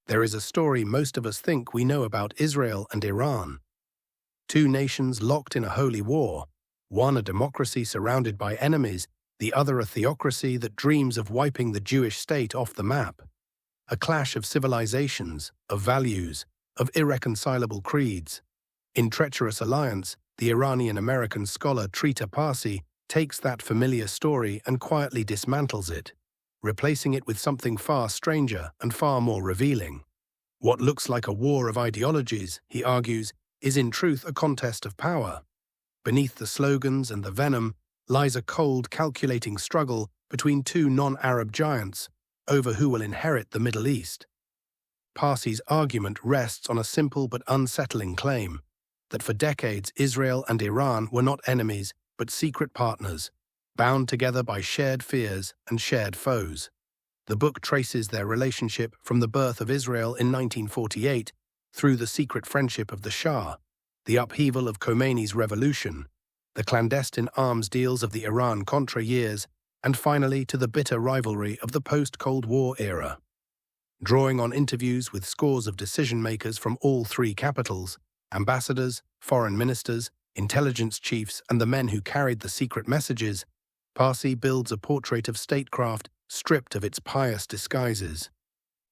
There is a story most of us think we know about Israel and Iran. Two nations locked in a holy war, one a democracy surrounded by enemies, the other a theocracy that dreams of wiping the Jewish state off the map. A clash of civilizations, of values, of irreconcilable creeds. In Treacherous Alliance, the Iranian-American scholar Trita Parsi takes that familiar story and quietly dismantles it, replacing it with something far stranger and far more revealing. What looks like a war of ideologies, he argues, is in truth a contest of power. Beneath the slogans and the venom lies a cold, calculating struggle between two non-Arab giants over who will inherit the Middle East. Parsi's argument rests on a simple but unsettling claim that for decades Israel and Iran were not enemies but secret partners, bound together by shared fears and shared foes. The book traces their relationship from the birth of Israel in 1948 through the secret friendship of the Shah, the upheaval of Khomeini's revolution, the clandestine arms deals of the Iran-Contra years, and finally to the bitter rivalry of the post-Cold War era. Drawing on interviews with scores of decision-makers from all three capitals, ambassadors, foreign ministers, intelligence chiefs, and the men who carried the secret messages, Parsi builds a portrait of statecraft stripped of its pious disguises.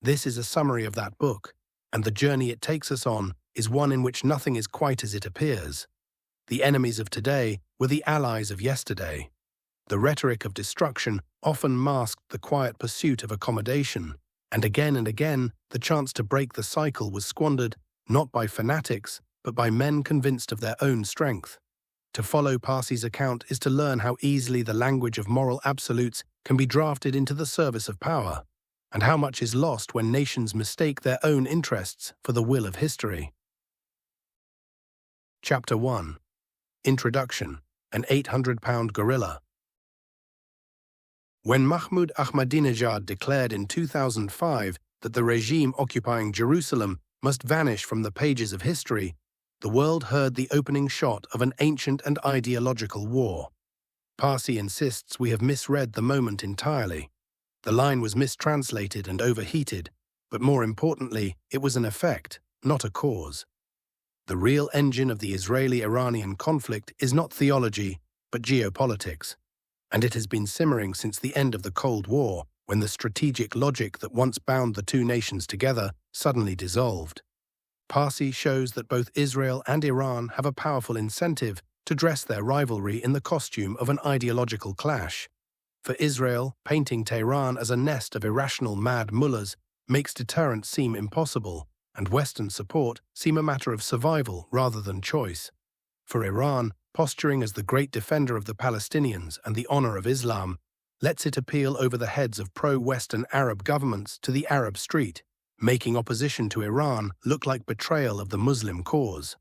This is a summary of that book, and the journey it takes us on is one in which nothing is quite as it appears. The enemies of today were the allies of yesterday. The rhetoric of destruction often masked the quiet pursuit of accommodation, and again the chance to break the cycle was squandered not by fanatics, but by men convinced of their own strength. To follow Parsi's account is to learn how easily the language of moral absolutes can be drafted into the service of power, and how much is lost when nations mistake their own interests for the will of history. Chapter 1. Introduction: An 800-pound gorilla. When Mahmoud Ahmadinejad declared in 2005 that the regime occupying Jerusalem must vanish from the pages of history, the world heard the opening shot of an ancient and ideological war. Parsi insists we have misread the moment entirely. The line was mistranslated and overheated, but more importantly, it was an effect, not a cause. The real engine of the Israeli-Iranian conflict is not theology, but geopolitics, and it has been simmering since the end of the Cold War, when the strategic logic that once bound the two nations together suddenly dissolved. Parsi shows that both Israel and Iran have a powerful incentive to dress their rivalry in the costume of an ideological clash. For Israel, painting Tehran as a nest of irrational mad mullahs makes deterrence seem impossible, and Western support seem a matter of survival rather than choice. For Iran, posturing as the great defender of the Palestinians and the honor of Islam lets it appeal over the heads of pro-Western Arab governments to the Arab street, making opposition to Iran look like betrayal of the Muslim cause.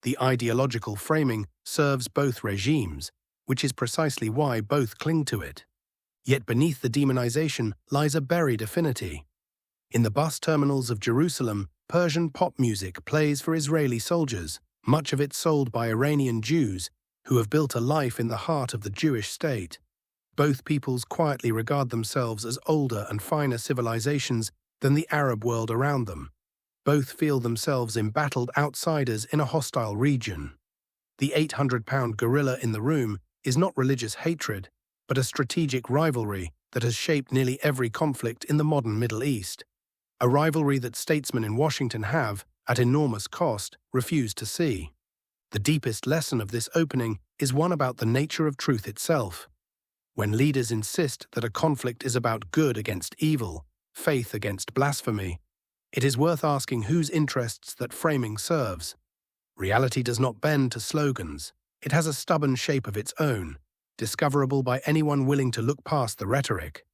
The ideological framing serves both regimes, which is precisely why both cling to it. Yet beneath the demonization lies a buried affinity. In the bus terminals of Jerusalem, Persian pop music plays for Israeli soldiers, much of it sold by Iranian Jews who have built a life in the heart of the Jewish state. Both peoples quietly regard themselves as older and finer civilizations than the Arab world around them. Both feel themselves embattled outsiders in a hostile region. The 800-pound gorilla in the room is not religious hatred, but a strategic rivalry that has shaped nearly every conflict in the modern Middle East. A rivalry that statesmen in Washington have, at enormous cost, refused to see. The deepest lesson of this opening is one about the nature of truth itself. When leaders insist that a conflict is about good against evil, faith against blasphemy, it is worth asking whose interests that framing serves. Reality does not bend to slogans. It has a stubborn shape of its own, discoverable by anyone willing to look past the rhetoric.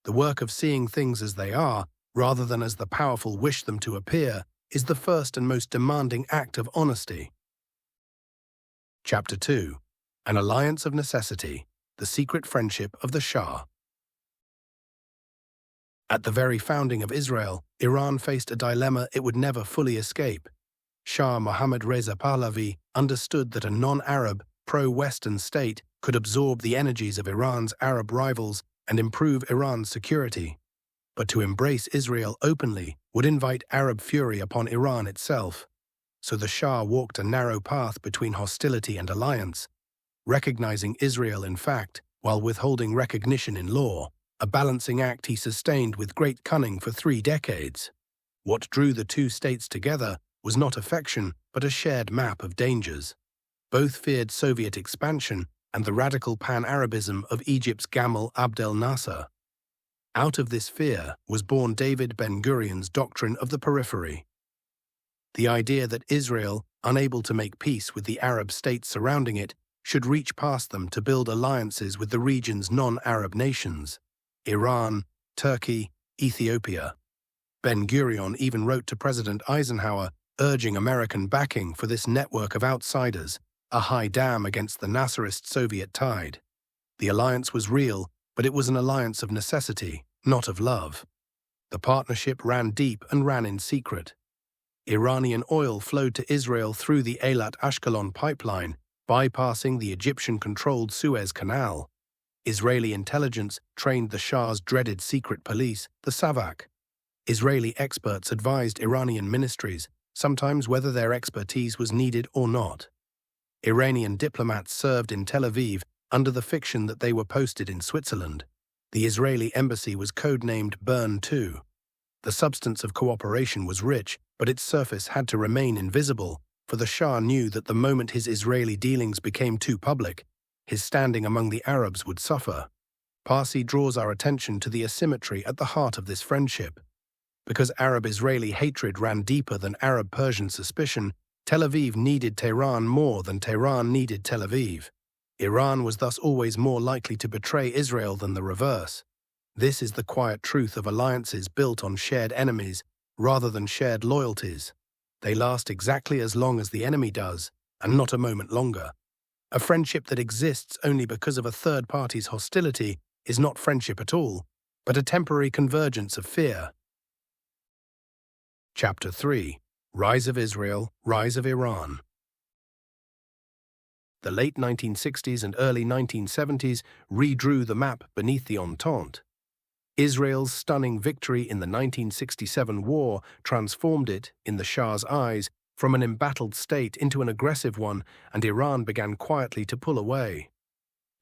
The work of seeing things as they are, rather than as the powerful wish them to appear, is the first and most demanding act of honesty. Chapter 2. An Alliance of Necessity, the Secret Friendship of the Shah. At the very founding of Israel, Iran faced a dilemma it would never fully escape. Shah Mohammad Reza Pahlavi understood that a non-Arab, pro-Western state could absorb the energies of Iran's Arab rivals and improve Iran's security. But to embrace Israel openly would invite Arab fury upon Iran itself, so the Shah walked a narrow path between hostility and alliance, recognizing Israel in fact while withholding recognition in law, a balancing act he sustained with great cunning for 3 decades. What drew the two states together was not affection, but a shared map of dangers. Both feared Soviet expansion and the radical pan-Arabism of Egypt's Gamal Abdel Nasser. Out of this fear was born David Ben-Gurion's doctrine of the periphery. The idea that Israel, unable to make peace with the Arab states surrounding it, should reach past them to build alliances with the region's non-Arab nations, Iran, Turkey, Ethiopia. Ben-Gurion even wrote to President Eisenhower urging American backing for this network of outsiders, a high dam against the Nasserist Soviet tide. The alliance was real, but it was an alliance of necessity, not of love. The partnership ran deep and ran in secret. Iranian oil flowed to Israel through the Eilat-Ashkelon pipeline, bypassing the Egyptian-controlled Suez Canal. Israeli intelligence trained the Shah's dreaded secret police, the Savak. Israeli experts advised Iranian ministries, sometimes whether their expertise was needed or not. Iranian diplomats served in Tel Aviv under the fiction that they were posted in Switzerland. The Israeli embassy was codenamed Burn 2. The substance of cooperation was rich, but its surface had to remain invisible, for the Shah knew that the moment his Israeli dealings became too public, his standing among the Arabs would suffer. Parsi draws our attention to the asymmetry at the heart of this friendship. Because Arab-Israeli hatred ran deeper than Arab-Persian suspicion, Tel Aviv needed Tehran more than Tehran needed Tel Aviv. Iran was thus always more likely to betray Israel than the reverse. This is the quiet truth of alliances built on shared enemies rather than shared loyalties. They last exactly as long as the enemy does, and not a moment longer. A friendship that exists only because of a third party's hostility is not friendship at all, but a temporary convergence of fear. Chapter 3. Rise of Israel, Rise of Iran. The late 1960s and early 1970s redrew the map beneath the Entente. Israel's stunning victory in the 1967 war transformed it, in the Shah's eyes, from an embattled state into an aggressive one, and Iran began quietly to pull away.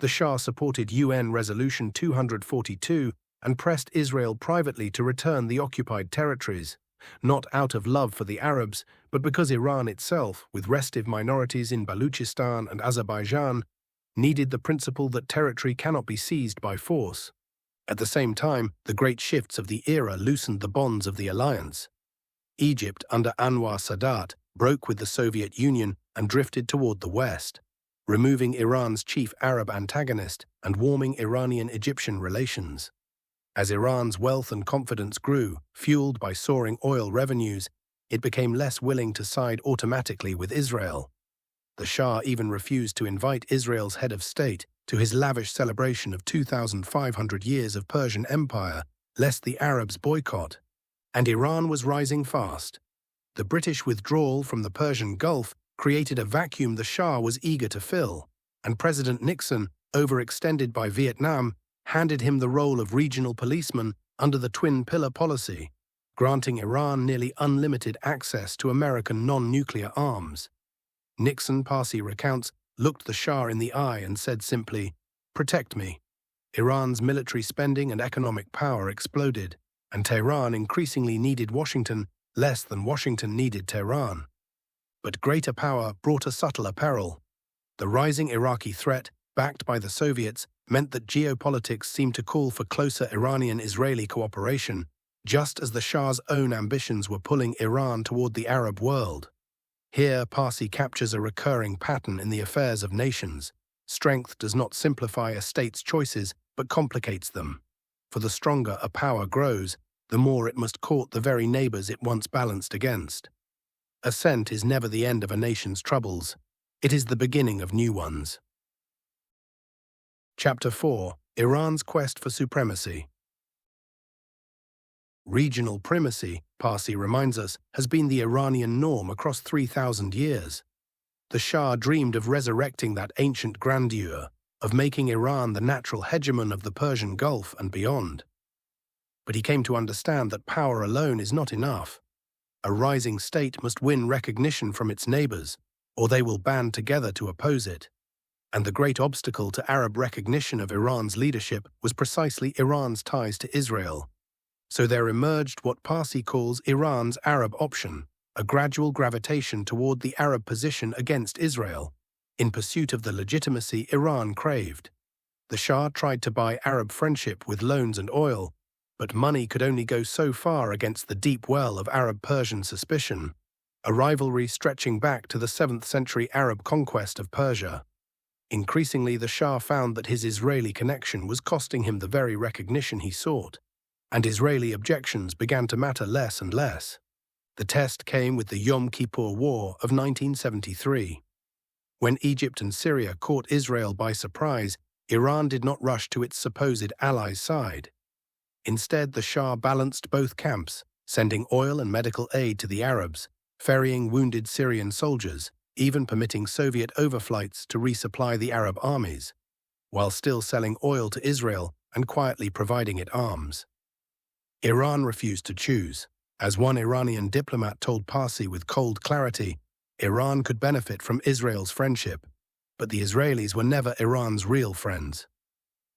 The Shah supported UN Resolution 242 and pressed Israel privately to return the occupied territories, not out of love for the Arabs, but because Iran itself, with restive minorities in Baluchistan and Azerbaijan, needed the principle that territory cannot be seized by force. At the same time, the great shifts of the era loosened the bonds of the alliance. Egypt, under Anwar Sadat, broke with the Soviet Union and drifted toward the West, removing Iran's chief Arab antagonist and warming Iranian-Egyptian relations. As Iran's wealth and confidence grew, fueled by soaring oil revenues, it became less willing to side automatically with Israel. The Shah even refused to invite Israel's head of state to his lavish celebration of 2,500 years of Persian Empire, lest the Arabs boycott. And Iran was rising fast. The British withdrawal from the Persian Gulf created a vacuum the Shah was eager to fill, and President Nixon, overextended by Vietnam, handed him the role of regional policeman under the Twin Pillar policy, granting Iran nearly unlimited access to American non-nuclear arms. Nixon, Parsi recounts, looked the Shah in the eye and said simply, "Protect me." Iran's military spending and economic power exploded, and Tehran increasingly needed Washington less than Washington needed Tehran. But greater power brought a subtler peril. The rising Iraqi threat, backed by the Soviets, meant that geopolitics seemed to call for closer Iranian-Israeli cooperation, just as the Shah's own ambitions were pulling Iran toward the Arab world. Here, Parsi captures a recurring pattern in the affairs of nations. Strength does not simplify a state's choices, but complicates them. For the stronger a power grows, the more it must court the very neighbors it once balanced against. Ascent is never the end of a nation's troubles. It is the beginning of new ones. Chapter 4. Iran's Quest for Supremacy. Regional primacy, Parsi reminds us, has been the Iranian norm across 3,000 years. The Shah dreamed of resurrecting that ancient grandeur, of making Iran the natural hegemon of the Persian Gulf and beyond. But he came to understand that power alone is not enough. A rising state must win recognition from its neighbors, or they will band together to oppose it. And the great obstacle to Arab recognition of Iran's leadership was precisely Iran's ties to Israel. So there emerged what Parsi calls Iran's Arab option, a gradual gravitation toward the Arab position against Israel, in pursuit of the legitimacy Iran craved. The Shah tried to buy Arab friendship with loans and oil, but money could only go so far against the deep well of Arab-Persian suspicion, a rivalry stretching back to the 7th century Arab conquest of Persia. Increasingly, the Shah found that his Israeli connection was costing him the very recognition he sought, and Israeli objections began to matter less and less. The test came with the Yom Kippur War of 1973. When Egypt and Syria caught Israel by surprise, Iran did not rush to its supposed allies' side. Instead, the Shah balanced both camps, sending oil and medical aid to the Arabs, ferrying wounded Syrian soldiers, even permitting Soviet overflights to resupply the Arab armies, while still selling oil to Israel and quietly providing it arms. Iran refused to choose. As one Iranian diplomat told Parsi with cold clarity, Iran could benefit from Israel's friendship, but the Israelis were never Iran's real friends.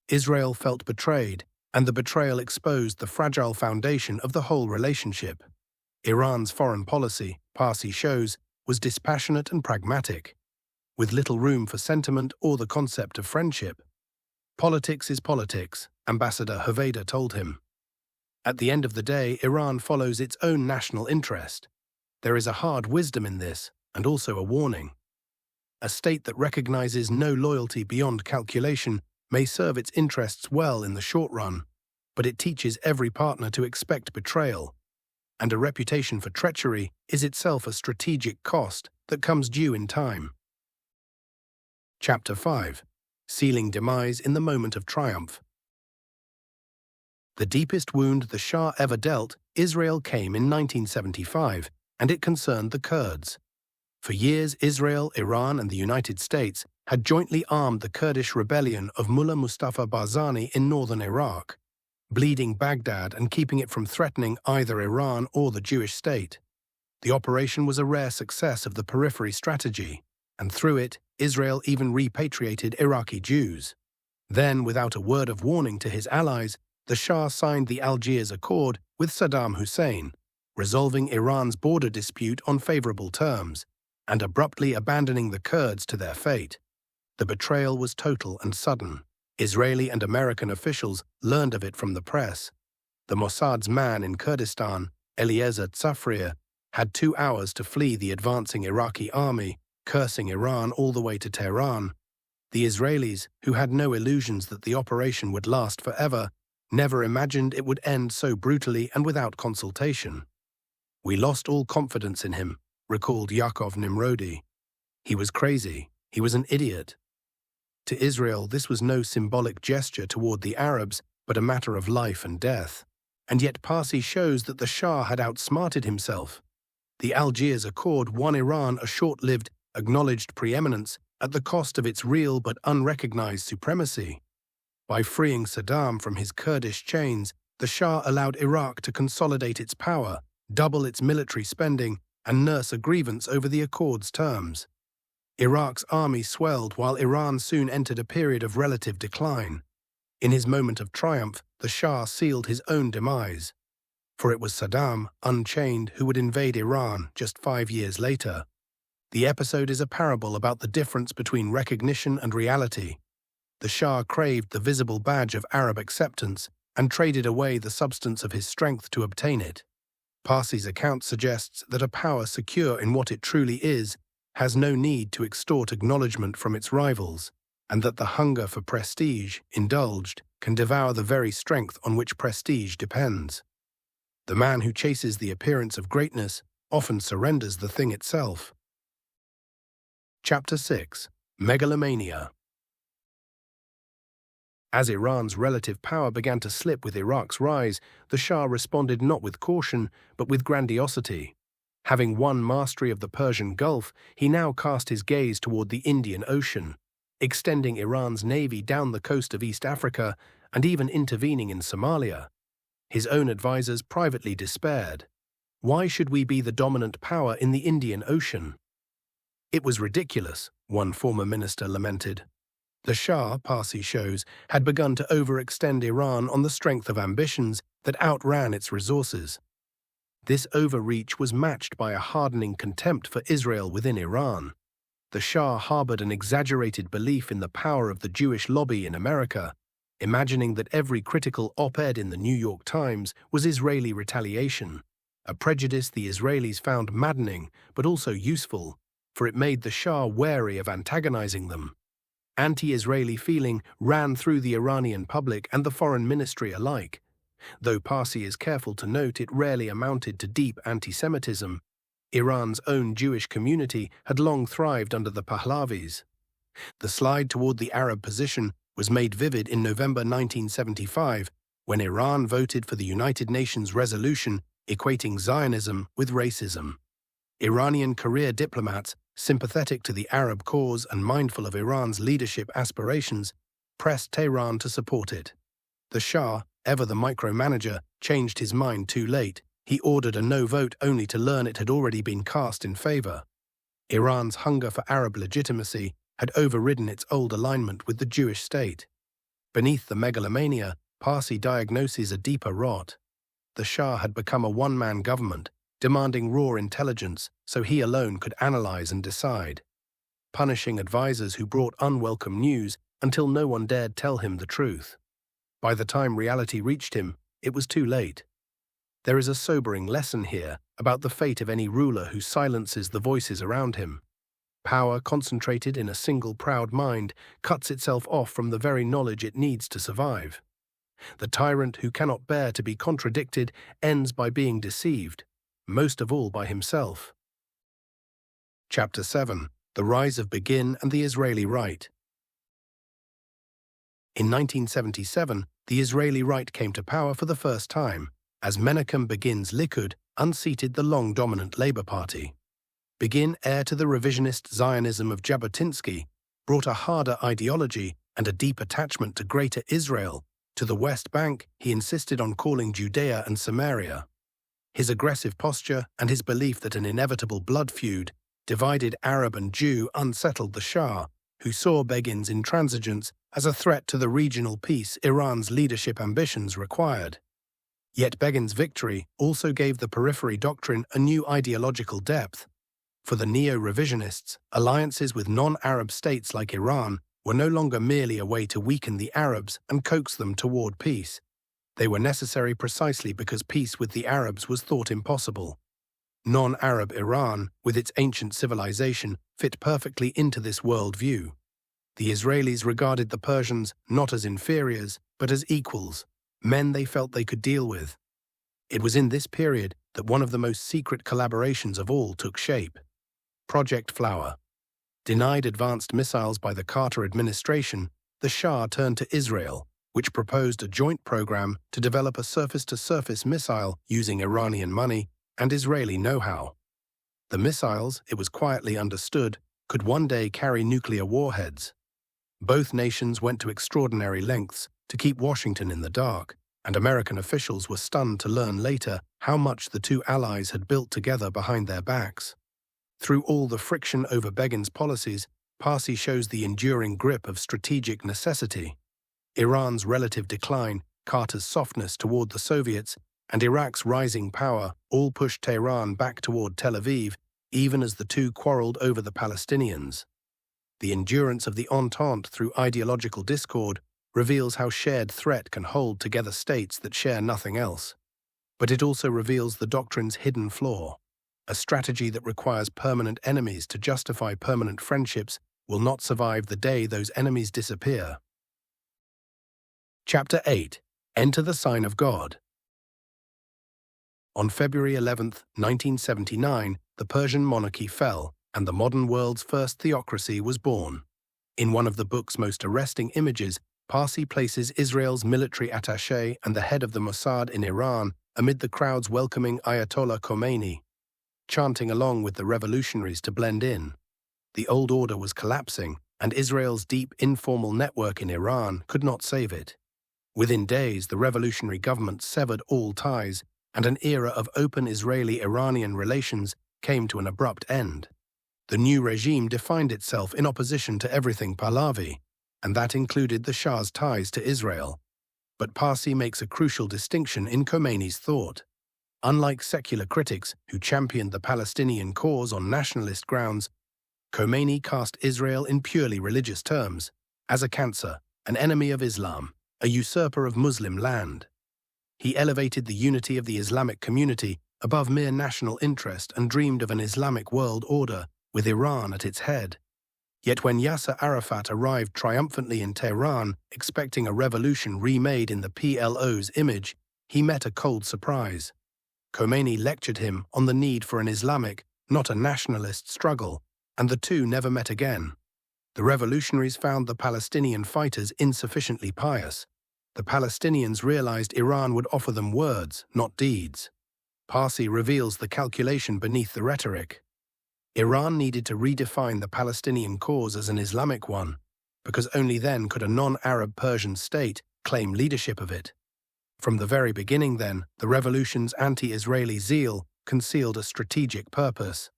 Israel felt betrayed, and the betrayal exposed the fragile foundation of the whole relationship. Iran's foreign policy, Parsi shows, was dispassionate and pragmatic, with little room for sentiment or the concept of friendship. Politics is politics, Ambassador Hoveyda told him. At the end of the day, Iran follows its own national interest. There is a hard wisdom in this, and also a warning. A state that recognizes no loyalty beyond calculation may serve its interests well in the short run, but it teaches every partner to expect betrayal, and a reputation for treachery is itself a strategic cost that comes due in time. Chapter 5. Sealing demise in the moment of triumph. The deepest wound the Shah ever dealt Israel came in 1975, and it concerned the Kurds. For years, Israel, Iran, and the United States had jointly armed the Kurdish rebellion of Mullah Mustafa Barzani in northern Iraq, bleeding Baghdad and keeping it from threatening either Iran or the Jewish state. The operation was a rare success of the periphery strategy, and through it, Israel even repatriated Iraqi Jews. Then, without a word of warning to his allies, the Shah signed the Algiers Accord with Saddam Hussein, resolving Iran's border dispute on favorable terms, and abruptly abandoning the Kurds to their fate. The betrayal was total and sudden. Israeli and American officials learned of it from the press. The Mossad's man in Kurdistan, Eliezer Tzafrir, had 2 hours to flee the advancing Iraqi army, cursing Iran all the way to Tehran. The Israelis, who had no illusions that the operation would last forever, never imagined it would end so brutally and without consultation. "We lost all confidence in him," recalled Yaakov Nimrodi. "He was crazy. He was an idiot." To Israel, this was no symbolic gesture toward the Arabs, but a matter of life and death. And yet Parsi shows that the Shah had outsmarted himself. The Algiers Accord won Iran a short-lived, acknowledged preeminence at the cost of its real but unrecognized supremacy. By freeing Saddam from his Kurdish chains, the Shah allowed Iraq to consolidate its power, double its military spending, and nurse a grievance over the accord's terms. Iraq's army swelled while Iran soon entered a period of relative decline. In his moment of triumph, the Shah sealed his own demise. For it was Saddam, unchained, who would invade Iran just 5 years later. The episode is a parable about the difference between recognition and reality. The Shah craved the visible badge of Arab acceptance and traded away the substance of his strength to obtain it. Parsi's account suggests that a power secure in what it truly is has no need to extort acknowledgement from its rivals, and that the hunger for prestige, indulged, can devour the very strength on which prestige depends. The man who chases the appearance of greatness often surrenders the thing itself. Chapter 6. Megalomania. As Iran's relative power began to slip with Iraq's rise, the Shah responded not with caution, but with grandiosity. Having won mastery of the Persian Gulf, he now cast his gaze toward the Indian Ocean, extending Iran's navy down the coast of East Africa and even intervening in Somalia. His own advisors privately despaired. Why should we be the dominant power in the Indian Ocean? It was ridiculous, one former minister lamented. The Shah, Parsi shows, had begun to overextend Iran on the strength of ambitions that outran its resources. This overreach was matched by a hardening contempt for Israel within Iran. The Shah harbored an exaggerated belief in the power of the Jewish lobby in America, imagining that every critical op-ed in the New York Times was Israeli retaliation, a prejudice the Israelis found maddening but also useful, for it made the Shah wary of antagonizing them. Anti-Israeli feeling ran through the Iranian public and the foreign ministry alike. Though Parsi is careful to note it rarely amounted to deep anti-Semitism, Iran's own Jewish community had long thrived under the Pahlavis. The slide toward the Arab position was made vivid in November 1975, when Iran voted for the United Nations resolution equating Zionism with racism. Iranian career diplomats, sympathetic to the Arab cause and mindful of Iran's leadership aspirations, pressed Tehran to support it. The Shah, ever the micromanager, changed his mind too late. He ordered a no vote only to learn it had already been cast in favor. Iran's hunger for Arab legitimacy had overridden its old alignment with the Jewish state. Beneath the megalomania, Parsi diagnoses a deeper rot. The Shah had become a one-man government, demanding raw intelligence so he alone could analyze and decide, punishing advisors who brought unwelcome news until no one dared tell him the truth. By the time reality reached him, it was too late. There is a sobering lesson here about the fate of any ruler who silences the voices around him. Power concentrated in a single proud mind cuts itself off from the very knowledge it needs to survive. The tyrant who cannot bear to be contradicted ends by being deceived, most of all by himself. Chapter 7. The Rise of Begin and the Israeli Right. In 1977, the Israeli right came to power for the first time, as Menachem Begin's Likud unseated the long-dominant Labour Party. Begin, heir to the revisionist Zionism of Jabotinsky, brought a harder ideology and a deep attachment to Greater Israel. To the West Bank, he insisted on calling Judea and Samaria. His aggressive posture and his belief that an inevitable blood feud, divided Arab and Jew, unsettled the Shah, who saw Begin's intransigence as a threat to the regional peace Iran's leadership ambitions required. Yet Begin's victory also gave the periphery doctrine a new ideological depth. For the neo-revisionists, alliances with non-Arab states like Iran were no longer merely a way to weaken the Arabs and coax them toward peace. They were necessary precisely because peace with the Arabs was thought impossible. Non-Arab Iran, with its ancient civilization, fit perfectly into this world view. The Israelis regarded the Persians not as inferiors, but as equals, men they felt they could deal with. It was in this period that one of the most secret collaborations of all took shape. Project Flower. Denied advanced missiles by the Carter administration, the Shah turned to Israel, which proposed a joint program to develop a surface-to-surface missile using Iranian money and Israeli know-how. The missiles, it was quietly understood, could one day carry nuclear warheads. Both nations went to extraordinary lengths to keep Washington in the dark, and American officials were stunned to learn later how much the two allies had built together behind their backs. Through all the friction over Begin's policies, Parsi shows the enduring grip of strategic necessity. Iran's relative decline, Carter's softness toward the Soviets, and Iraq's rising power all pushed Tehran back toward Tel Aviv, even as the two quarreled over the Palestinians. The endurance of the Entente through ideological discord reveals how shared threat can hold together states that share nothing else. But it also reveals the doctrine's hidden flaw. A strategy that requires permanent enemies to justify permanent friendships will not survive the day those enemies disappear. Chapter 8. Enter the Sign of God. On February 11, 1979, the Persian monarchy fell, and the modern world's first theocracy was born. In one of the book's most arresting images, Parsi places Israel's military attaché and the head of the Mossad in Iran amid the crowds welcoming Ayatollah Khomeini, chanting along with the revolutionaries to blend in. The old order was collapsing, and Israel's deep informal network in Iran could not save it. Within days, the revolutionary government severed all ties, and an era of open Israeli-Iranian relations came to an abrupt end. The new regime defined itself in opposition to everything Pahlavi, and that included the Shah's ties to Israel. But Parsi makes a crucial distinction in Khomeini's thought. Unlike secular critics who championed the Palestinian cause on nationalist grounds, Khomeini cast Israel in purely religious terms, as a cancer, an enemy of Islam, a usurper of Muslim land. He elevated the unity of the Islamic community above mere national interest and dreamed of an Islamic world order with Iran at its head. Yet when Yasser Arafat arrived triumphantly in Tehran, expecting a revolution remade in the PLO's image, he met a cold surprise. Khomeini lectured him on the need for an Islamic, not a nationalist struggle, and the two never met again. The revolutionaries found the Palestinian fighters insufficiently pious. The Palestinians realized Iran would offer them words, not deeds. Parsi reveals the calculation beneath the rhetoric. Iran needed to redefine the Palestinian cause as an Islamic one, because only then could a non-Arab Persian state claim leadership of it. From the very beginning, then, the revolution's anti-Israeli zeal concealed a strategic purpose.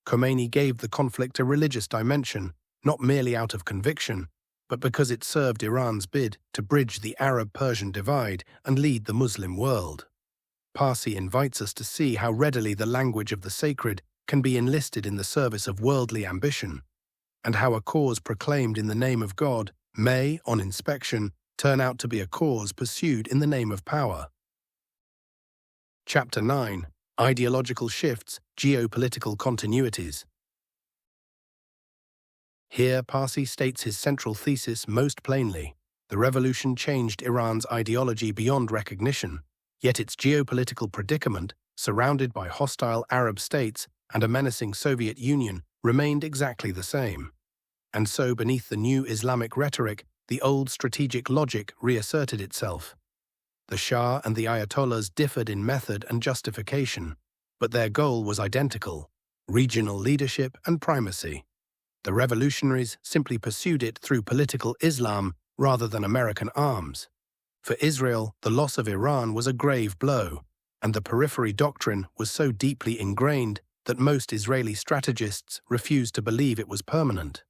Khomeini gave the conflict a religious dimension, not merely out of conviction, but because it served Iran's bid to bridge the Arab-Persian divide and lead the Muslim world. Parsi invites us to see how readily the language of the sacred can be enlisted in the service of worldly ambition, and how a cause proclaimed in the name of God may, on inspection, turn out to be a cause pursued in the name of power. Chapter 9. Ideological Shifts, Geopolitical Continuities. Here, Parsi states his central thesis most plainly. The revolution changed Iran's ideology beyond recognition, yet its geopolitical predicament, surrounded by hostile Arab states and a menacing Soviet Union, remained exactly the same. And so, beneath the new Islamic rhetoric, the old strategic logic reasserted itself. The Shah and the Ayatollahs differed in method and justification, but their goal was identical: regional leadership and primacy. The revolutionaries simply pursued it through political Islam rather than American arms. For Israel, the loss of Iran was a grave blow, and the periphery doctrine was so deeply ingrained that most Israeli strategists refused to believe it was permanent.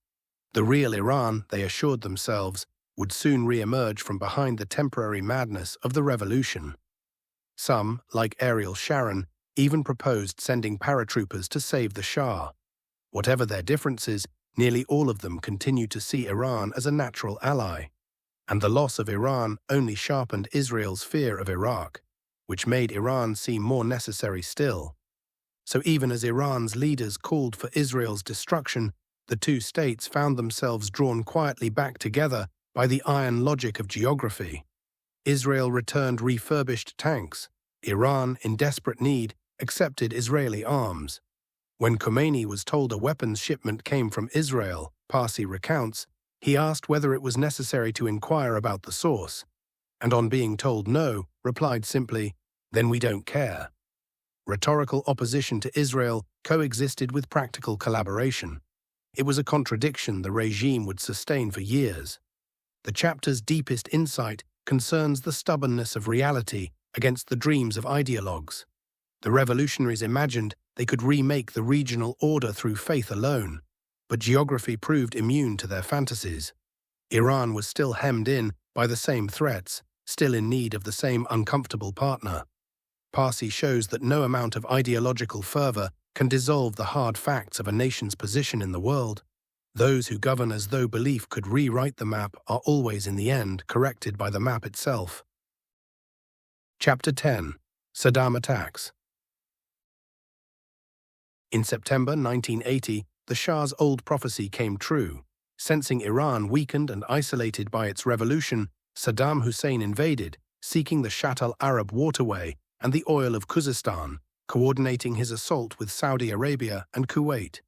The real Iran, they assured themselves, would soon re-emerge from behind the temporary madness of the revolution. Some, like Ariel Sharon, even proposed sending paratroopers to save the Shah. Whatever their differences, nearly all of them continued to see Iran as a natural ally. And the loss of Iran only sharpened Israel's fear of Iraq, which made Iran seem more necessary still. So even as Iran's leaders called for Israel's destruction, the two states found themselves drawn quietly back together by the iron logic of geography. Israel returned refurbished tanks. Iran, in desperate need, accepted Israeli arms. When Khomeini was told a weapons shipment came from Israel, Parsi recounts, he asked whether it was necessary to inquire about the source, and on being told no, replied simply, "Then we don't care." Rhetorical opposition to Israel coexisted with practical collaboration. It was a contradiction the regime would sustain for years. The chapter's deepest insight concerns the stubbornness of reality against the dreams of ideologues. The revolutionaries imagined they could remake the regional order through faith alone, but geography proved immune to their fantasies. Iran was still hemmed in by the same threats, still in need of the same uncomfortable partner. Parsi shows that no amount of ideological fervor can dissolve the hard facts of a nation's position in the world. Those who govern as though belief could rewrite the map are always in the end corrected by the map itself. Chapter 10. Saddam Attacks. In September 1980, the Shah's old prophecy came true. Sensing Iran weakened and isolated by its revolution, Saddam Hussein invaded, seeking the Shatt al-Arab waterway and the oil of Khuzestan, coordinating his assault with Saudi Arabia and Kuwait.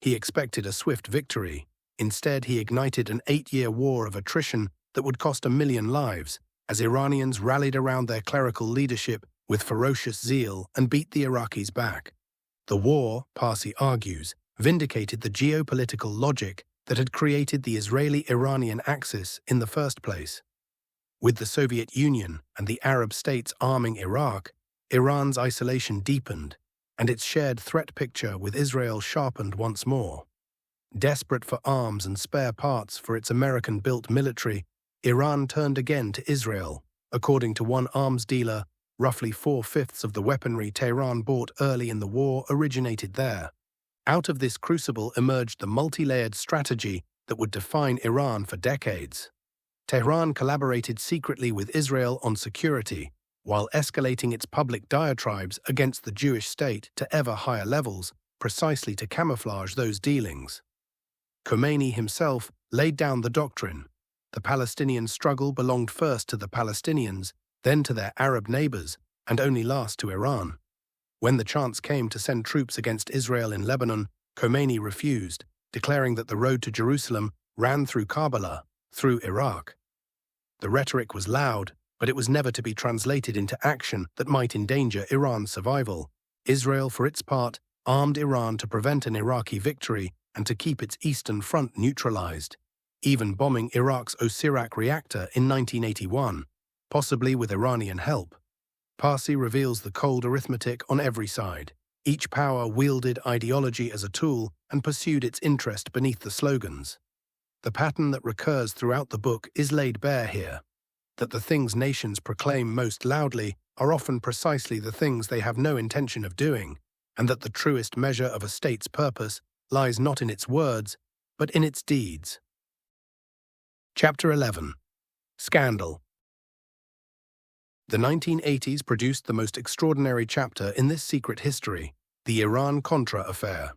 He expected a swift victory. Instead, he ignited an 8-year war of attrition that would cost 1 million lives, as Iranians rallied around their clerical leadership with ferocious zeal and beat the Iraqis back. The war, Parsi argues, vindicated the geopolitical logic that had created the Israeli-Iranian axis in the first place. With the Soviet Union and the Arab states arming Iraq, Iran's isolation deepened, and its shared threat picture with Israel sharpened once more. Desperate for arms and spare parts for its American-built military, Iran turned again to Israel. According to one arms dealer, roughly 4/5 of the weaponry Tehran bought early in the war originated there. Out of this crucible emerged the multi-layered strategy that would define Iran for decades. Tehran collaborated secretly with Israel on security, while escalating its public diatribes against the Jewish state to ever higher levels, precisely to camouflage those dealings. Khomeini himself laid down the doctrine. The Palestinian struggle belonged first to the Palestinians, then to their Arab neighbors, and only last to Iran. When the chance came to send troops against Israel in Lebanon, Khomeini refused, declaring that the road to Jerusalem ran through Karbala, through Iraq. The rhetoric was loud, but it was never to be translated into action that might endanger Iran's survival. Israel, for its part, armed Iran to prevent an Iraqi victory and to keep its eastern front neutralized, even bombing Iraq's Osirak reactor in 1981, possibly with Iranian help. Parsi reveals the cold arithmetic on every side. Each power wielded ideology as a tool and pursued its interest beneath the slogans. The pattern that recurs throughout the book is laid bare here, that the things nations proclaim most loudly are often precisely the things they have no intention of doing, and that the truest measure of a state's purpose lies not in its words, but in its deeds. Chapter 11. Scandal. The 1980s produced the most extraordinary chapter in this secret history, the Iran-Contra affair.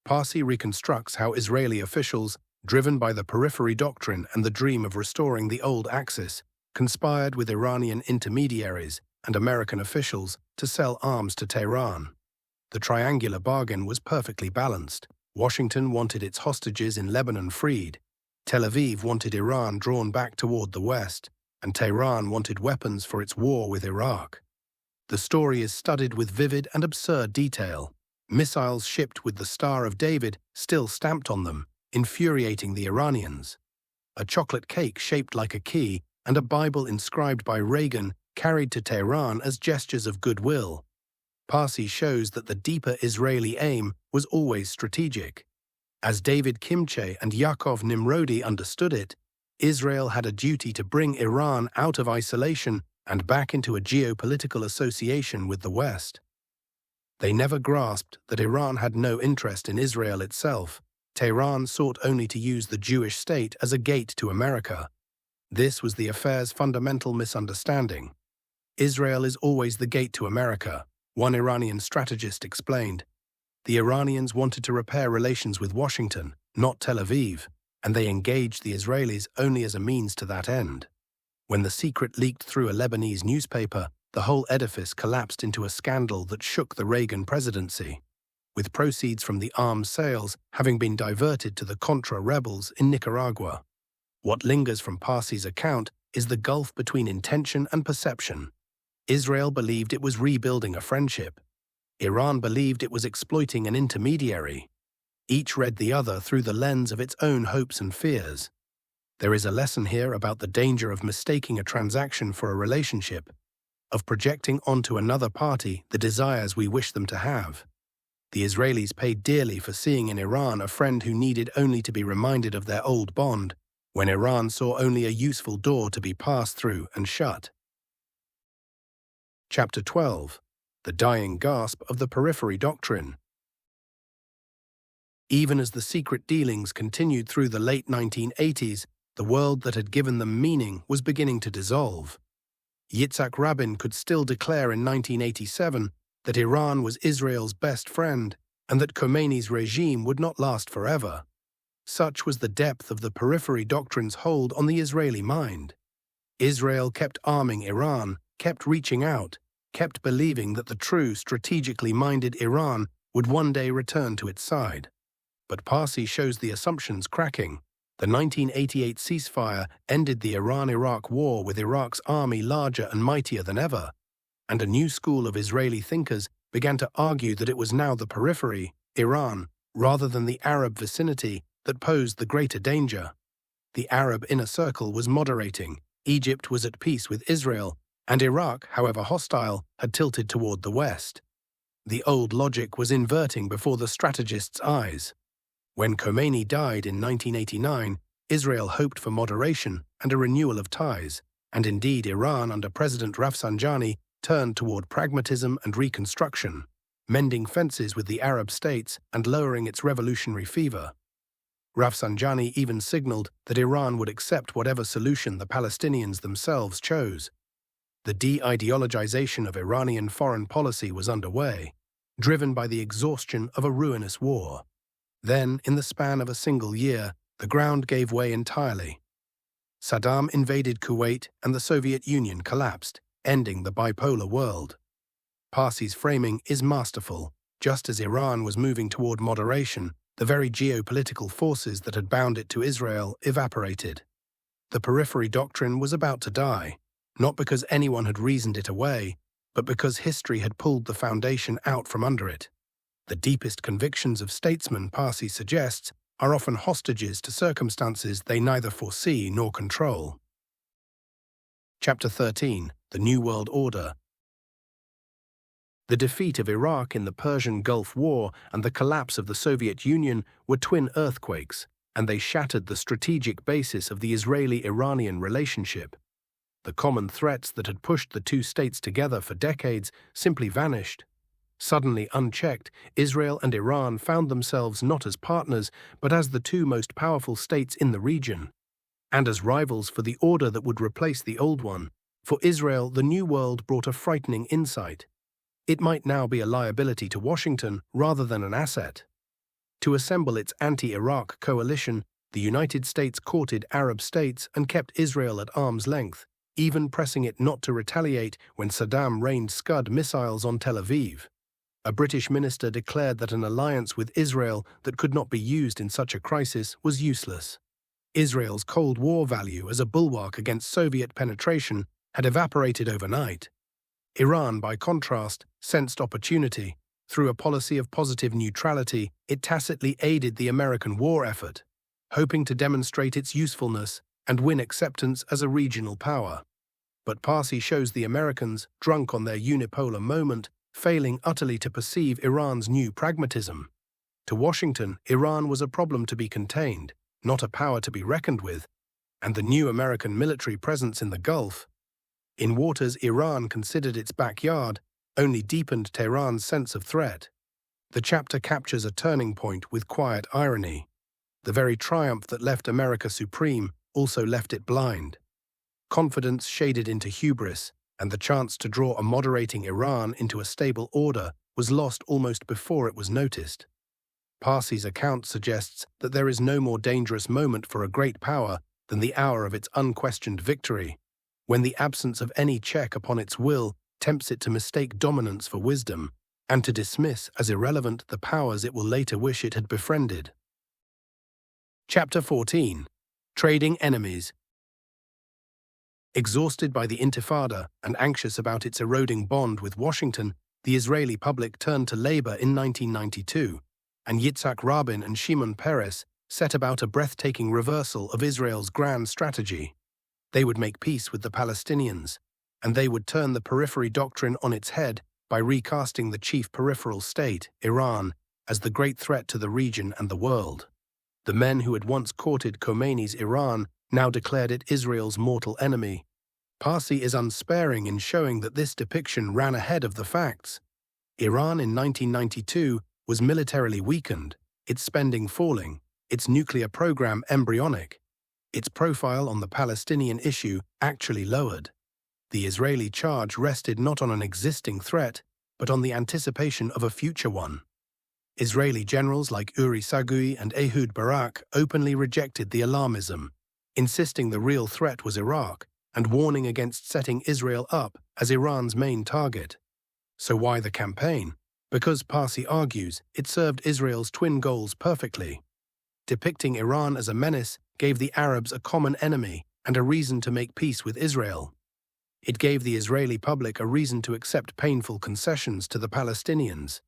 Parsi reconstructs how Israeli officials, driven by the periphery doctrine and the dream of restoring the old Axis, conspired with Iranian intermediaries and American officials to sell arms to Tehran. The triangular bargain was perfectly balanced. Washington wanted its hostages in Lebanon freed, Tel Aviv wanted Iran drawn back toward the West, and Tehran wanted weapons for its war with Iraq. The story is studded with vivid and absurd detail. Missiles shipped with the Star of David still stamped on them, infuriating the Iranians. A chocolate cake shaped like a key and a Bible inscribed by Reagan carried to Tehran as gestures of goodwill. Parsi shows that the deeper Israeli aim was always strategic. As David Kimche and Yaakov Nimrodi understood it, Israel had a duty to bring Iran out of isolation and back into a geopolitical association with the West. They never grasped that Iran had no interest in Israel itself. Tehran sought only to use the Jewish state as a gate to America. This was the affair's fundamental misunderstanding. Israel is always the gate to America, one Iranian strategist explained. The Iranians wanted to repair relations with Washington, not Tel Aviv, and they engaged the Israelis only as a means to that end. When the secret leaked through a Lebanese newspaper, the whole edifice collapsed into a scandal that shook the Reagan presidency, with proceeds from the arms sales having been diverted to the Contra rebels in Nicaragua. What lingers from Parsi's account is the gulf between intention and perception. Israel believed it was rebuilding a friendship. Iran believed it was exploiting an intermediary. Each read the other through the lens of its own hopes and fears. There is a lesson here about the danger of mistaking a transaction for a relationship, of projecting onto another party the desires we wish them to have. The Israelis paid dearly for seeing in Iran a friend who needed only to be reminded of their old bond, when Iran saw only a useful door to be passed through and shut. Chapter 12. The dying gasp of the periphery doctrine. Even as the secret dealings continued through the late 1980s, the world that had given them meaning was beginning to dissolve. Yitzhak Rabin could still declare in 1987 that Iran was Israel's best friend and that Khomeini's regime would not last forever. Such was the depth of the periphery doctrine's hold on the Israeli mind. Israel kept arming Iran, kept reaching out, kept believing that the true strategically minded Iran would one day return to its side. But Parsi shows the assumptions cracking. The 1988 ceasefire ended the Iran-Iraq war with Iraq's army larger and mightier than ever, and a new school of Israeli thinkers began to argue that it was now the periphery, Iran, rather than the Arab vicinity, that posed the greater danger. The Arab inner circle was moderating, Egypt was at peace with Israel, and Iraq, however hostile, had tilted toward the west. The old logic was inverting before the strategists' eyes. When Khomeini died in 1989, Israel hoped for moderation and a renewal of ties, and indeed Iran under President Rafsanjani turned toward pragmatism and reconstruction, mending fences with the Arab states and lowering its revolutionary fever. Rafsanjani even signaled that Iran would accept whatever solution the Palestinians themselves chose. The de-ideologization of Iranian foreign policy was underway, driven by the exhaustion of a ruinous war. Then, in the span of a single year, the ground gave way entirely. Saddam invaded Kuwait and the Soviet Union collapsed, ending the bipolar world. Parsi's framing is masterful. Just as Iran was moving toward moderation, the very geopolitical forces that had bound it to Israel evaporated. The periphery doctrine was about to die, not because anyone had reasoned it away, but because history had pulled the foundation out from under it. The deepest convictions of statesmen, Parsi suggests, are often hostages to circumstances they neither foresee nor control. Chapter 13. The New World Order. The defeat of Iraq in the Persian Gulf War and the collapse of the Soviet Union were twin earthquakes, and they shattered the strategic basis of the Israeli-Iranian relationship. The common threats that had pushed the two states together for decades simply vanished. Suddenly unchecked, Israel and Iran found themselves not as partners, but as the two most powerful states in the region, and as rivals for the order that would replace the old one. For Israel, the New World brought a frightening insight. It might now be a liability to Washington rather than an asset. To assemble its anti-Iraq coalition, the United States courted Arab states and kept Israel at arm's length, even pressing it not to retaliate when Saddam rained Scud missiles on Tel Aviv. A British minister declared that an alliance with Israel that could not be used in such a crisis was useless. Israel's Cold War value as a bulwark against Soviet penetration had evaporated overnight. Iran, by contrast, sensed opportunity. Through a policy of positive neutrality, it tacitly aided the American war effort, hoping to demonstrate its usefulness and win acceptance as a regional power. But Parsi shows the Americans, drunk on their unipolar moment, failing utterly to perceive Iran's new pragmatism. To Washington, Iran was a problem to be contained, not a power to be reckoned with, and the new American military presence in the Gulf, in waters Iran considered its backyard, only deepened Tehran's sense of threat. The chapter captures a turning point with quiet irony. The very triumph that left America supreme also left it blind. Confidence shaded into hubris, and the chance to draw a moderating Iran into a stable order was lost almost before it was noticed. Parsi's account suggests that there is no more dangerous moment for a great power than the hour of its unquestioned victory, when the absence of any check upon its will tempts it to mistake dominance for wisdom, and to dismiss as irrelevant the powers it will later wish it had befriended. Chapter 14. Trading Enemies. Exhausted by the Intifada and anxious about its eroding bond with Washington, the Israeli public turned to labor in 1992, and Yitzhak Rabin and Shimon Peres set about a breathtaking reversal of Israel's grand strategy. They would make peace with the Palestinians, and they would turn the periphery doctrine on its head by recasting the chief peripheral state, Iran, as the great threat to the region and the world. The men who had once courted Khomeini's Iran now declared it Israel's mortal enemy. Parsi is unsparing in showing that this depiction ran ahead of the facts. Iran in 1992 was militarily weakened, its spending falling, its nuclear program embryonic, its profile on the Palestinian issue actually lowered. The Israeli charge rested not on an existing threat, but on the anticipation of a future one. Israeli generals like Uri Sagui and Ehud Barak openly rejected the alarmism, insisting the real threat was Iraq and warning against setting Israel up as Iran's main target. So why the campaign? Because, Parsi argues, it served Israel's twin goals perfectly. Depicting Iran as a menace gave the Arabs a common enemy and a reason to make peace with Israel. It gave the Israeli public a reason to accept painful concessions to the Palestinians.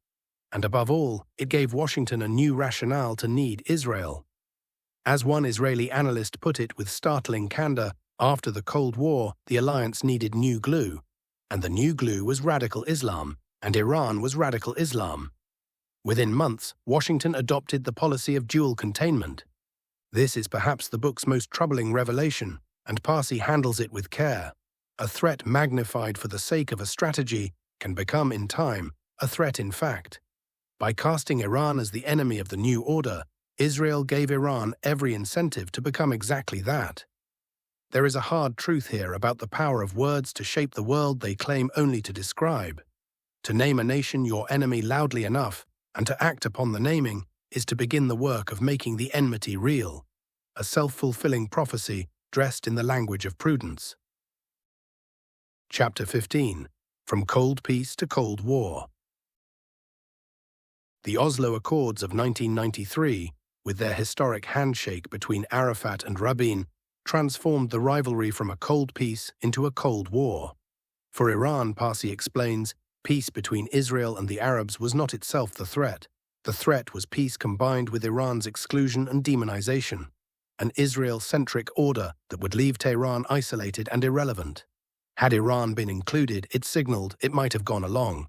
And above all, it gave Washington a new rationale to need Israel. As one Israeli analyst put it with startling candor, After the Cold War, the alliance needed new glue, and the new glue was radical Islam, and Iran was radical Islam. Within months, Washington adopted the policy of dual containment. This is perhaps the book's most troubling revelation, and Parsi handles it with care. A threat magnified for the sake of a strategy can become, in time, a threat in fact. By casting Iran as the enemy of the new order, Israel gave Iran every incentive to become exactly that. There is a hard truth here about the power of words to shape the world they claim only to describe. To name a nation your enemy loudly enough, and to act upon the naming, is to begin the work of making the enmity real, a self-fulfilling prophecy dressed in the language of prudence. Chapter 15. From Cold Peace to Cold War. The Oslo Accords of 1993, with their historic handshake between Arafat and Rabin, transformed the rivalry from a cold peace into a cold war. For Iran, Parsi explains, peace between Israel and the Arabs was not itself the threat. The threat was peace combined with Iran's exclusion and demonization, an Israel-centric order that would leave Tehran isolated and irrelevant. Had Iran been included, it signaled it might have gone along.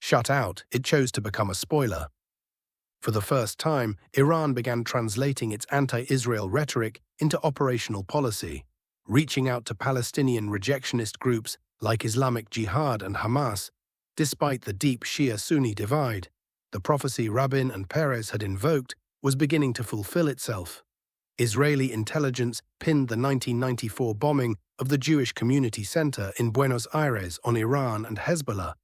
Shut out, it chose to become a spoiler. For the first time, Iran began translating its anti-Israel rhetoric into operational policy, reaching out to Palestinian rejectionist groups like Islamic Jihad and Hamas. Despite the deep Shia-Sunni divide, the prophecy Rabin and Peres had invoked was beginning to fulfill itself. Israeli intelligence pinned the 1994 bombing of the Jewish Community Center in Buenos Aires on Iran and Hezbollah,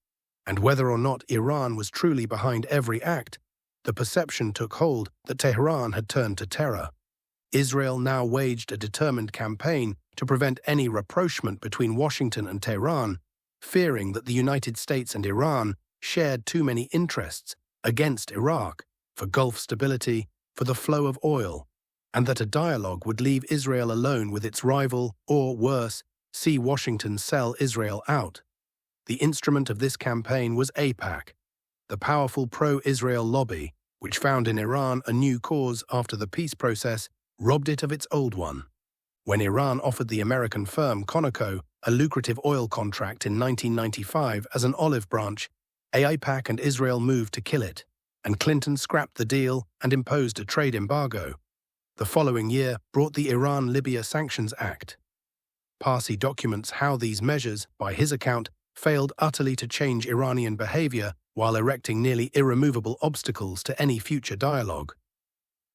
and whether or not Iran was truly behind every act, the perception took hold that Tehran had turned to terror. Israel now waged a determined campaign to prevent any rapprochement between Washington and Tehran, fearing that the United States and Iran shared too many interests against Iraq, for Gulf stability, for the flow of oil, and that a dialogue would leave Israel alone with its rival, or worse, see Washington sell Israel out. The instrument of this campaign was AIPAC, the powerful pro-Israel lobby, which found in Iran a new cause after the peace process robbed it of its old one. When Iran offered the American firm Conoco a lucrative oil contract in 1995 as an olive branch, AIPAC and Israel moved to kill it, and Clinton scrapped the deal and imposed a trade embargo. The following year brought the Iran-Libya Sanctions Act. Parsi documents how these measures, by his account, failed utterly to change Iranian behavior while erecting nearly irremovable obstacles to any future dialogue.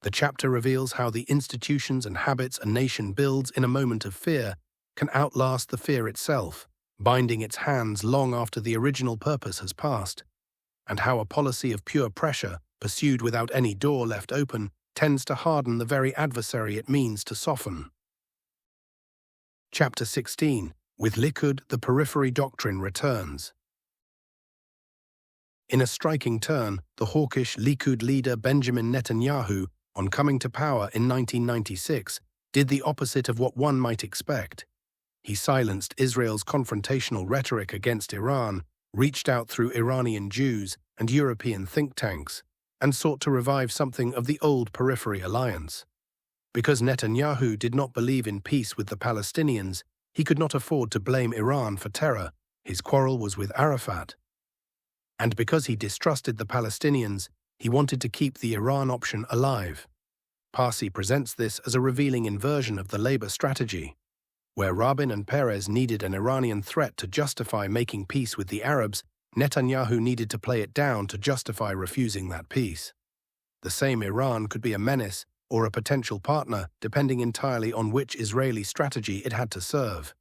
The chapter reveals how the institutions and habits a nation builds in a moment of fear can outlast the fear itself, binding its hands long after the original purpose has passed, and how a policy of pure pressure, pursued without any door left open, tends to harden the very adversary it means to soften. Chapter 16. With Likud, the periphery doctrine returns. In a striking turn, the hawkish Likud leader Benjamin Netanyahu, on coming to power in 1996, did the opposite of what one might expect. He silenced Israel's confrontational rhetoric against Iran, reached out through Iranian Jews and European think tanks, and sought to revive something of the old periphery alliance. Because Netanyahu did not believe in peace with the Palestinians, he could not afford to blame Iran for terror. His quarrel was with Arafat. And because he distrusted the Palestinians, he wanted to keep the Iran option alive. Parsi presents this as a revealing inversion of the Labour strategy. Where Rabin and Peres needed an Iranian threat to justify making peace with the Arabs, Netanyahu needed to play it down to justify refusing that peace. The same Iran could be a menace or a potential partner, depending entirely on which Israeli strategy it had to serve.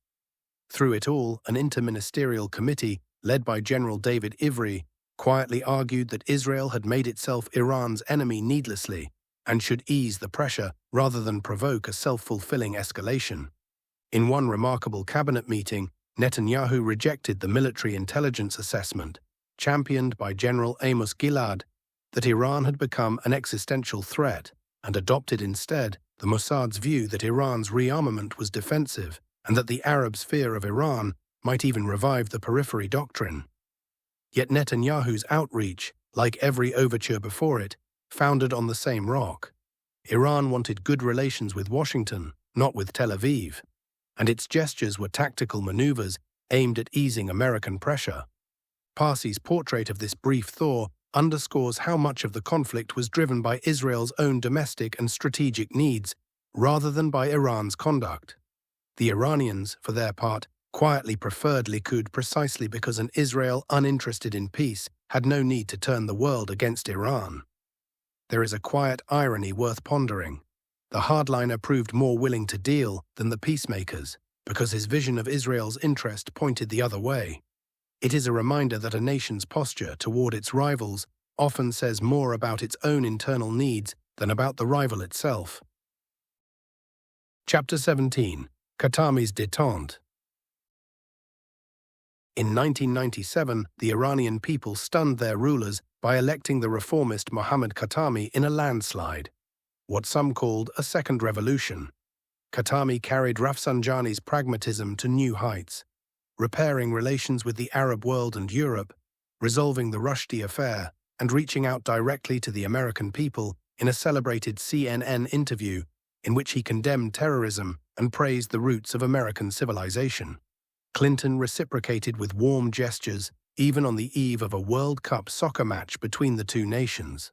Through it all, an interministerial committee, led by General David Ivry, quietly argued that Israel had made itself Iran's enemy needlessly and should ease the pressure rather than provoke a self-fulfilling escalation. In one remarkable cabinet meeting, Netanyahu rejected the military intelligence assessment, championed by General Amos Gilad, that Iran had become an existential threat, and adopted instead the Mossad's view that Iran's rearmament was defensive and that the Arabs' fear of Iran might even revive the periphery doctrine. Yet Netanyahu's outreach, like every overture before it, foundered on the same rock. Iran wanted good relations with Washington, not with Tel Aviv. and its gestures were tactical maneuvers aimed at easing American pressure. Parsi's portrait of this brief thaw underscores how much of the conflict was driven by Israel's own domestic and strategic needs, rather than by Iran's conduct. The Iranians, for their part, quietly preferred Likud precisely because an Israel uninterested in peace had no need to turn the world against Iran. There is a quiet irony worth pondering. The hardliner proved more willing to deal than the peacemakers, because his vision of Israel's interest pointed the other way. It is a reminder that a nation's posture toward its rivals often says more about its own internal needs than about the rival itself. Chapter 17. Khatami's détente. In 1997, the Iranian people stunned their rulers by electing the reformist Mohammad Khatami in a landslide, what some called a second revolution. Khatami carried Rafsanjani's pragmatism to new heights, repairing relations with the Arab world and Europe, resolving the Rushdie affair, and reaching out directly to the American people in a celebrated CNN interview in which he condemned terrorism and praised the roots of American civilization. Clinton reciprocated with warm gestures, even on the eve of a World Cup soccer match between the two nations.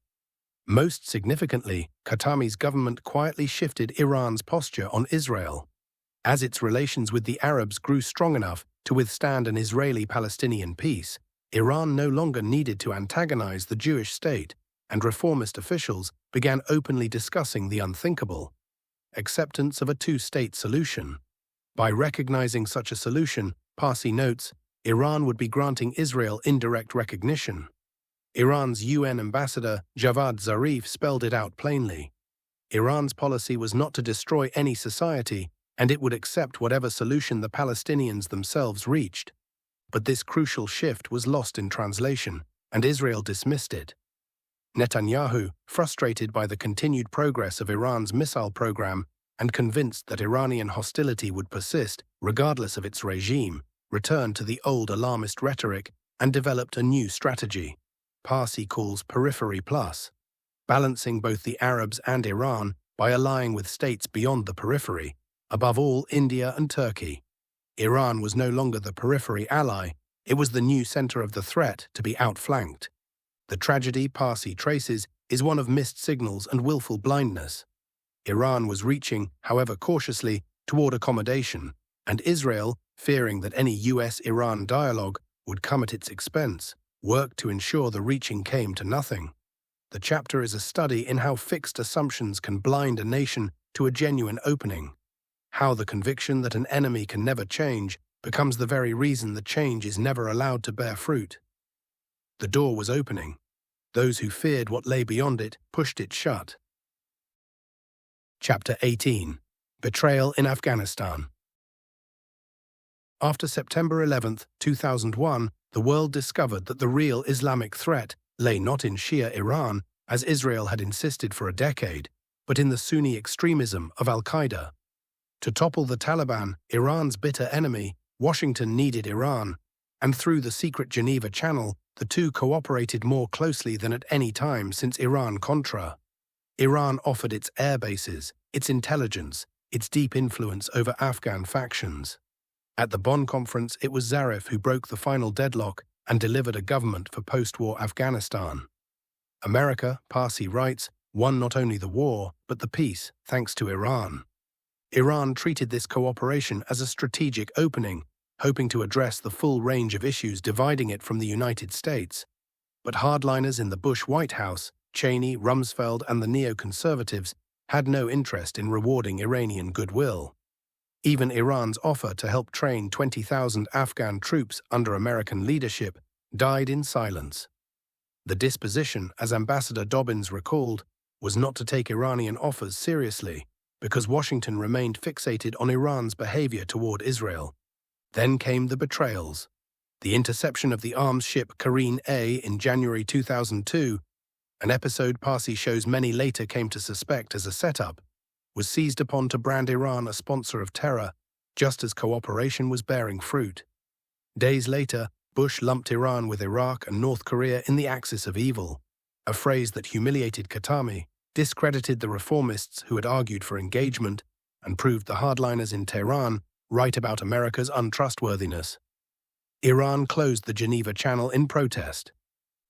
Most significantly, Khatami's government quietly shifted Iran's posture on Israel. As its relations with the Arabs grew strong enough to withstand an Israeli-Palestinian peace, Iran no longer needed to antagonize the Jewish state, and reformist officials began openly discussing the unthinkable: acceptance of a two-state solution. By recognizing such a solution, Parsi notes, Iran would be granting Israel indirect recognition. Iran's UN ambassador, Javad Zarif, spelled it out plainly. Iran's policy was not to destroy any society, and it would accept whatever solution the Palestinians themselves reached. But this crucial shift was lost in translation, and Israel dismissed it. Netanyahu, frustrated by the continued progress of Iran's missile program and convinced that Iranian hostility would persist regardless of its regime, returned to the old alarmist rhetoric and developed a new strategy Parsi calls Periphery Plus, balancing both the Arabs and Iran by allying with states beyond the periphery, above all India and Turkey. Iran was no longer the periphery ally, it was the new center of the threat to be outflanked. The tragedy Parsi traces is one of missed signals and willful blindness. Iran was reaching, however cautiously, toward accommodation, and Israel, fearing that any US-Iran dialogue would come at its expense, worked to ensure the reaching came to nothing. The chapter is a study in how fixed assumptions can blind a nation to a genuine opening, how the conviction that an enemy can never change becomes the very reason the change is never allowed to bear fruit. The door was opening. Those who feared what lay beyond it pushed it shut. Chapter 18. Betrayal in Afghanistan. After September 11, 2001, the world discovered that the real Islamic threat lay not in Shia Iran, as Israel had insisted for a decade, but in the Sunni extremism of al-Qaeda. To topple the Taliban, Iran's bitter enemy, Washington needed Iran, and through the secret Geneva Channel, the two cooperated more closely than at any time since Iran-Contra. Iran offered its air bases, its intelligence, its deep influence over Afghan factions. At the Bonn conference, it was Zarif who broke the final deadlock and delivered a government for post-war Afghanistan. America, Parsi writes, won not only the war, but the peace, thanks to Iran. Iran treated this cooperation as a strategic opening, hoping to address the full range of issues dividing it from the United States. But hardliners in the Bush White House, Cheney, Rumsfeld, and the neoconservatives had no interest in rewarding Iranian goodwill. Even Iran's offer to help train 20,000 Afghan troops under American leadership died in silence. The disposition, as Ambassador Dobbins recalled, was not to take Iranian offers seriously, because Washington remained fixated on Iran's behavior toward Israel. Then came the betrayals. The interception of the arms ship Karine A in January 2002, an episode Parsi shows many later came to suspect as a setup, was seized upon to brand Iran a sponsor of terror, just as cooperation was bearing fruit. Days later, Bush lumped Iran with Iraq and North Korea in the axis of evil, a phrase that humiliated Khatami, discredited the reformists who had argued for engagement, and proved the hardliners in Tehran write about America's untrustworthiness. Iran closed the Geneva Channel in protest.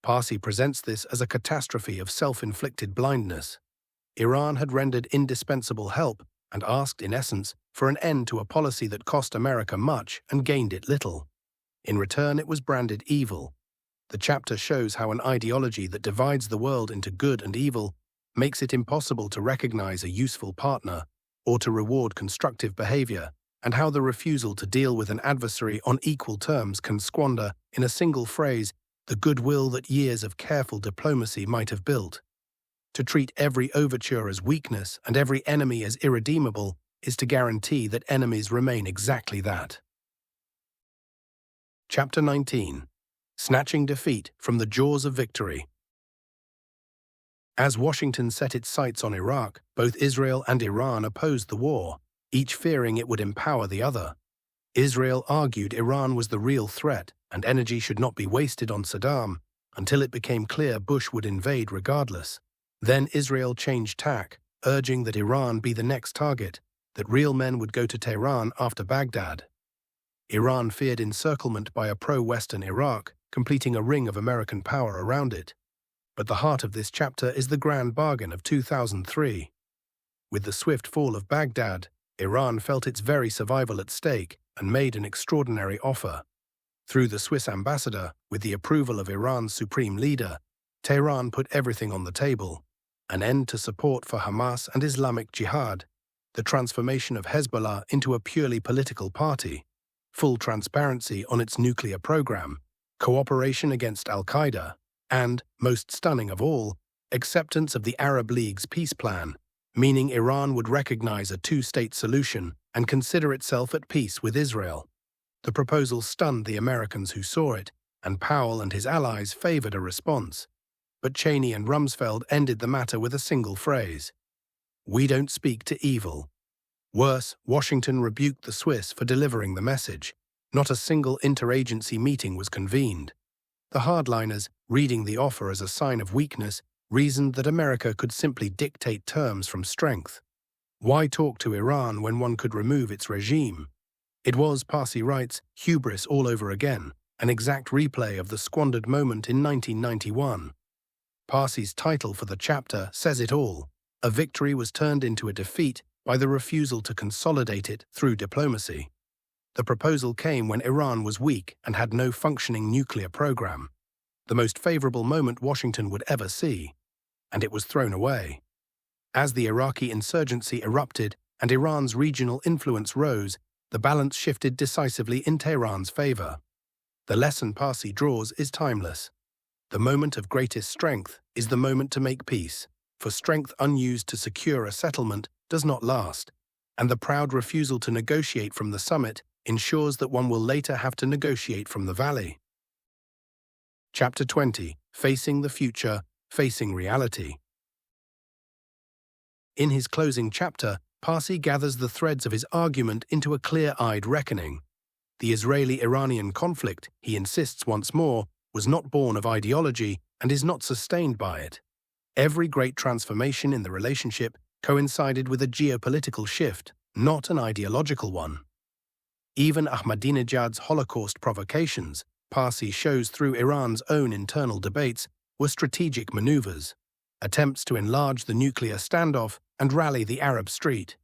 Parsi presents this as a catastrophe of self-inflicted blindness. Iran had rendered indispensable help and asked, in essence, for an end to a policy that cost America much and gained it little. In return, it was branded evil. The chapter shows how an ideology that divides the world into good and evil makes it impossible to recognize a useful partner or to reward constructive behavior, and how the refusal to deal with an adversary on equal terms can squander, in a single phrase, the goodwill that years of careful diplomacy might have built. To treat every overture as weakness and every enemy as irredeemable is to guarantee that enemies remain exactly that. Chapter 19. Snatching defeat from the jaws of victory. As Washington set its sights on Iraq, both Israel and Iran opposed the war, each fearing it would empower the other. Israel argued Iran was the real threat and energy should not be wasted on Saddam until it became clear Bush would invade regardless. Then Israel changed tack, urging that Iran be the next target, that real men would go to Tehran after Baghdad. Iran feared encirclement by a pro-Western Iraq, completing a ring of American power around it. But the heart of this chapter is the grand bargain of 2003. With the swift fall of Baghdad, Iran felt its very survival at stake and made an extraordinary offer. Through the Swiss ambassador, with the approval of Iran's supreme leader, Tehran put everything on the table: an end to support for Hamas and Islamic Jihad, the transformation of Hezbollah into a purely political party, full transparency on its nuclear program, cooperation against al-Qaeda, and, most stunning of all, acceptance of the Arab League's peace plan, meaning Iran would recognize a two-state solution and consider itself at peace with Israel. The proposal stunned the Americans who saw it, and Powell and his allies favored a response. But Cheney and Rumsfeld ended the matter with a single phrase: "We don't speak to evil." Worse, Washington rebuked the Swiss for delivering the message. Not a single interagency meeting was convened. The hardliners, reading the offer as a sign of weakness, reasoned that America could simply dictate terms from strength. Why talk to Iran when one could remove its regime? It was, Parsi writes, hubris all over again, an exact replay of the squandered moment in 1991. Parsi's title for the chapter says it all. A victory was turned into a defeat by the refusal to consolidate it through diplomacy. The proposal came when Iran was weak and had no functioning nuclear program, the most favorable moment Washington would ever see, and it was thrown away. As the Iraqi insurgency erupted and Iran's regional influence rose, the balance shifted decisively in Tehran's favor. The lesson Parsi draws is timeless. The moment of greatest strength is the moment to make peace, for strength unused to secure a settlement does not last, and the proud refusal to negotiate from the summit ensures that one will later have to negotiate from the valley. Chapter 20. Facing the Future, Facing Reality. In his closing chapter, Parsi gathers the threads of his argument into a clear-eyed reckoning. The Israeli-Iranian conflict, he insists once more, was not born of ideology and is not sustained by it. Every great transformation in the relationship coincided with a geopolitical shift, not an ideological one. Even Ahmadinejad's Holocaust provocations, Parsi shows through Iran's own internal debates, were strategic maneuvers, attempts to enlarge the nuclear standoff and rally the Arab street,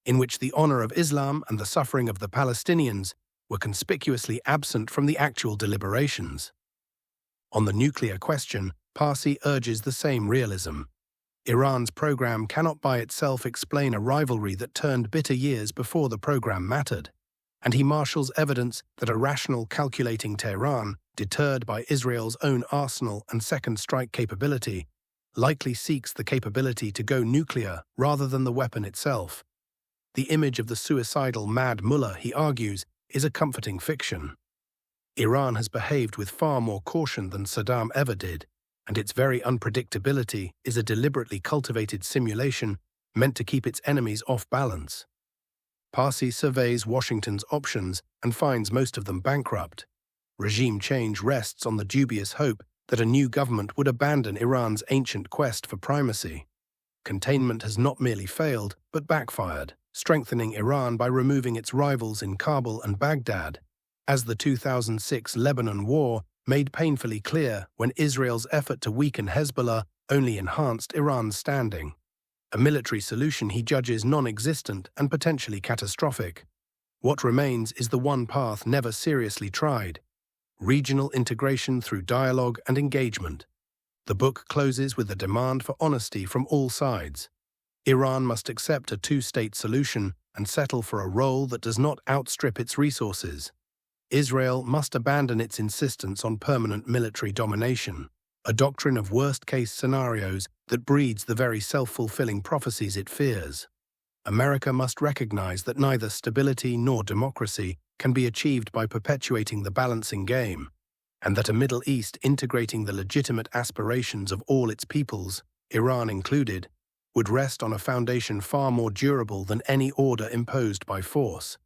in which the honor of Islam and the suffering of the Palestinians were conspicuously absent from the actual deliberations. On the nuclear question, Parsi urges the same realism. Iran's program cannot by itself explain a rivalry that turned bitter years before the program mattered, and he marshals evidence that a rational, calculating Tehran, deterred by Israel's own arsenal and second strike capability, likely seeks the capability to go nuclear rather than the weapon itself. The image of the suicidal mad mullah, he argues, is a comforting fiction. Iran has behaved with far more caution than Saddam ever did, and its very unpredictability is a deliberately cultivated simulation meant to keep its enemies off balance. Parsi surveys Washington's options and finds most of them bankrupt. Regime change rests on the dubious hope that a new government would abandon Iran's ancient quest for primacy. Containment has not merely failed, but backfired. strengthening Iran by removing its rivals in Kabul and Baghdad, as the 2006 Lebanon War made painfully clear when Israel's effort to weaken Hezbollah only enhanced Iran's standing. A military solution he judges non-existent and potentially catastrophic. What remains is the one path never seriously tried: regional integration through dialogue and engagement. The book closes with a demand for honesty from all sides. Iran must accept a two-state solution and settle for a role that does not outstrip its resources. Israel must abandon its insistence on permanent military domination, a doctrine of worst-case scenarios that breeds the very self-fulfilling prophecies it fears. America must recognize that neither stability nor democracy can be achieved by perpetuating the balancing game, and that a Middle East integrating the legitimate aspirations of all its peoples, Iran included, would rest on a foundation far more durable than any order imposed by force.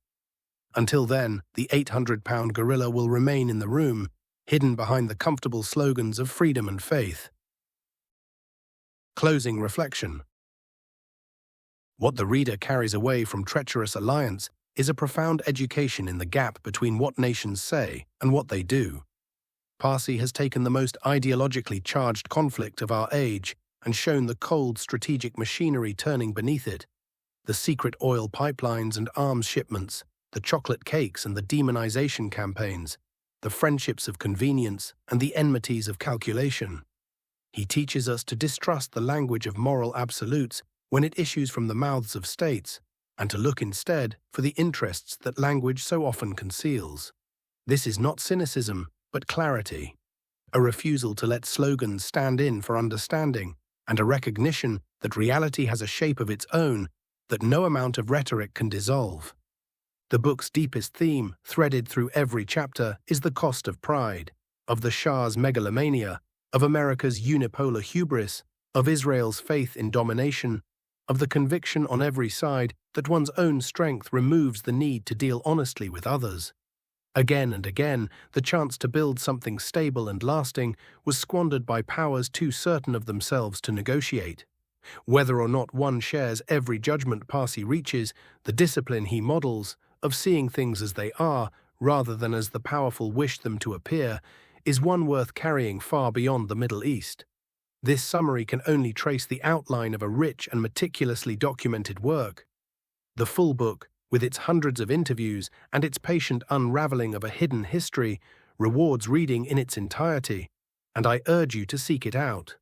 Until then, the 800-pound gorilla will remain in the room, hidden behind the comfortable slogans of freedom and faith. Closing reflection. What the reader carries away from Treacherous Alliance is a profound education in the gap between what nations say and what they do. Parsi has taken the most ideologically charged conflict of our age and shown the cold strategic machinery turning beneath it, the secret oil pipelines and arms shipments, the chocolate cakes and the demonization campaigns, the friendships of convenience and the enmities of calculation. He teaches us to distrust the language of moral absolutes when it issues from the mouths of states, and to look instead for the interests that language so often conceals. This is not cynicism, but clarity, a refusal to let slogans stand in for understanding, and a recognition that reality has a shape of its own that no amount of rhetoric can dissolve. The book's deepest theme, threaded through every chapter, is the cost of pride, of the Shah's megalomania, of America's unipolar hubris, of Israel's faith in domination, of the conviction on every side that one's own strength removes the need to deal honestly with others. Again and again, the chance to build something stable and lasting was squandered by powers too certain of themselves to negotiate. Whether or not one shares every judgment Parsi reaches, the discipline he models, of seeing things as they are, rather than as the powerful wish them to appear, is one worth carrying far beyond the Middle East. This summary can only trace the outline of a rich and meticulously documented work. The full book, with its hundreds of interviews and its patient unraveling of a hidden history, rewards reading in its entirety, and I urge you to seek it out.